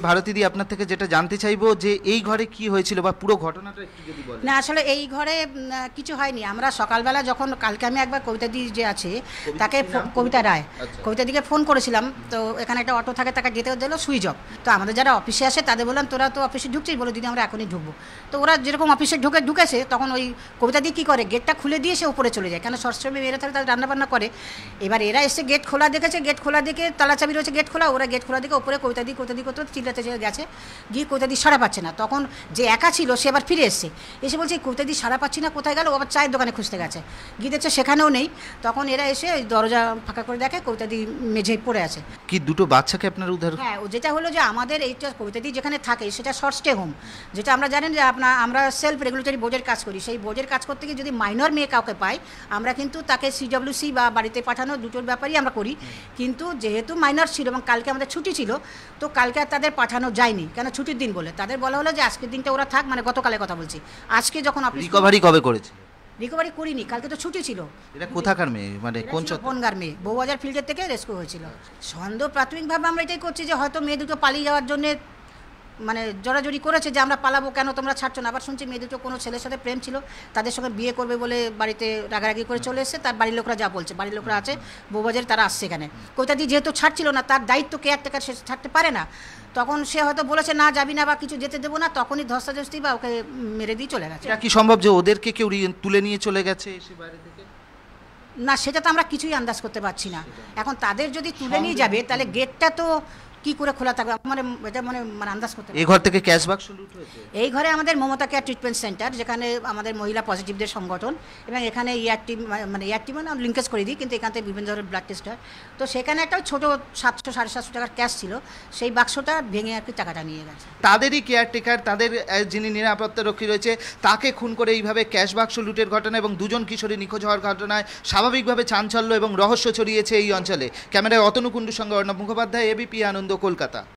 ভারতীদি আপনার থেকে যেটা জানতে চাইবো যে এই ঘরে কি হয়েছিল বা পুরো ঘটনাটা একটু যদি বলেন। না আসলে এই ঘরে কিছু হয়নি। আমরা সকালবেলা যখন কালকে আমি একবার কবিতাদি যে আছে তাকে কবিতা রায় কবিতাদিকে ফোন করেছিলাম, তো এখানে একটা অটো থাকে, তাকে যেতে দিল সুইচ অফ। তো আমাদের যারা অফিসে আসে তাদের বললাম তোরা তো অফিসে ঢুকছিস, বলে দিদি আমরা এখনই ঢুকবো। তো ওরা যেরকম অফিসে ঢুকেছে তখন ওই কবিতাদি কী করে গেটটা খুলে দিয়ে সে উপরে চলে যায়, কেন সবসময় মেয়েরা থাকে তারা রান্নাবান্না করে। এবার এরা এসে গেট খোলা দেখেছে, গেট খোলা দেখে তালা চাবি রয়েছে গেট খোলা, ওরা গেট খোলা দেখে উপরে কবিতাদি করতে চিল্লাতে গেছে, গিয়ে কবিতাদি সাড়া পাচ্ছে না। তখন যে একা ছিল সে আবার ফিরে এসে বলছে কবিতাদি সাড়া পাচ্ছি না, কোথায় গেল? আবার চায়ের দোকানে খুঁজতে গেছে, গিয়ে দেখছে সেখানেও নেই। তখন এরা এসে ওই দরজা ফাঁকা করে দেখে কবিতাদি মেঝে পড়ে আছে। কি দুটো বাচ্চাকে আপনার উদ্ধার? হ্যাঁ, যেটা হলো যে আমাদের এইটা কবিতাদি যেখানে থাকে সেটা শর্ট স্টে হোম, যেটা আমরা জানেন যে আমরা সেলফ রেগুলেটরি বোর্ডের কাজ করি। সেই বোর্ডের কাজ করতে গিয়ে যদি মাইনর মেয়ে কাউকে পাই আমরা কিন্তু তাকে CWC বা বাড়িতে পাঠানো দুটোর ব্যাপারই আমরা করি। কিন্তু যেহেতু মাইনর ছিল এবং কালকে আমাদের ছুটি ছিল, তো কালকে আর তাদের পাঠানো যায়নি, কেন ছুটির দিন বলে। তাদের বলা হলো যে আজকের দিনটা ওরা থাক, মানে গতকালের কথা বলছি। আজকে যখন রিকভারি কবে করেছে? রিকভারি করিনি, কালকে তো ছুটি ছিল। এটা কোথাকার মেয়ে, মানে কোন বনগার মেয়ে? বউবাজার ফিল্ডের থেকে রেস্কিউ হয়েছিল। সন্দেহ প্রাথমিকভাবে আমরা এটাই করছি যে হয়তো মেয়ে দুটো পালিয়ে যাওয়ার জন্য মানে জড়াজড়ি করেছে, যে আমরা পালাবো কেন, তোমরা ছাড়ছো না। আবার শুনছি মেয়ে দুটো কোনো ছেলের সাথে প্রেম ছিল, তাদের সঙ্গে বিয়ে করবে বলে বাড়িতে রাগারাগি করে চলে এসেছে। তার বাড়ির লোকরা যা বলছে, বাড়ির লোকরা আছে বউবাজারে, তারা আসছে এখানে। কবিতাদি যেহেতু ছাড়ছিল না, তার দায়িত্ব কেয়ারটেকার, সে ছাড়তে পারে না। তখন সে হয়তো বলেছে না যাবি না বা কিছু যেতে দেবো না, তখনই ধস্তাধস্তি বা ওকে মেরে দিয়ে চলে গেছে। এটা কি সম্ভব যে ওদেরকে কেউ তুলে নিয়ে চলে গেছে এসে বাইরে থেকে? না, সেটা তো আমরা কিছুই আন্দাজ করতে পারছি না। এখন তাদের যদি তুলে নিয়ে যাবে তাহলে গেটটা তো কি করে খোলা থাকবে, মানে এটা মানে আন্দাজ করতে। এই ঘর থেকে ক্যাশ বাক্স লুট হয়েছে? এই ঘরে আমাদের মমতা কেয়ার ট্রিটমেন্ট সেন্টার, যেখানে আমাদের মহিলা পজিটিভদের সংগঠন, এবং এখানে ইয়ার টিম আমরা লিঙ্কেজ করে দিই, কিন্তু এখান থেকে বিভিন্ন ধরনের ব্লাড টেস্ট হয়। তো সেখানে একটা ছোটো 700-750 টাকার ক্যাশ ছিল, সেই বাক্সটা ভেঙে আর কি টাকাটা নিয়ে গেছে। তাদেরই কেয়ারটেকার, তাদের যিনি নিরাপত্তা রক্ষী রয়েছে, তাকে খুন করে এইভাবে ক্যাশ বাক্স লুটের ঘটনা এবং দুজন কিশোরী নিখোঁজ হওয়ার ঘটনায় স্বাভাবিকভাবে চাঞ্চল্য এবং রহস্য ছড়িয়েছে এই অঞ্চলে। ক্যামেরায় অতনু কুণ্ডুর সঙ্গে অর্ণব মুখোপাধ্যায়, ABP আনন্দ, কলকাতা।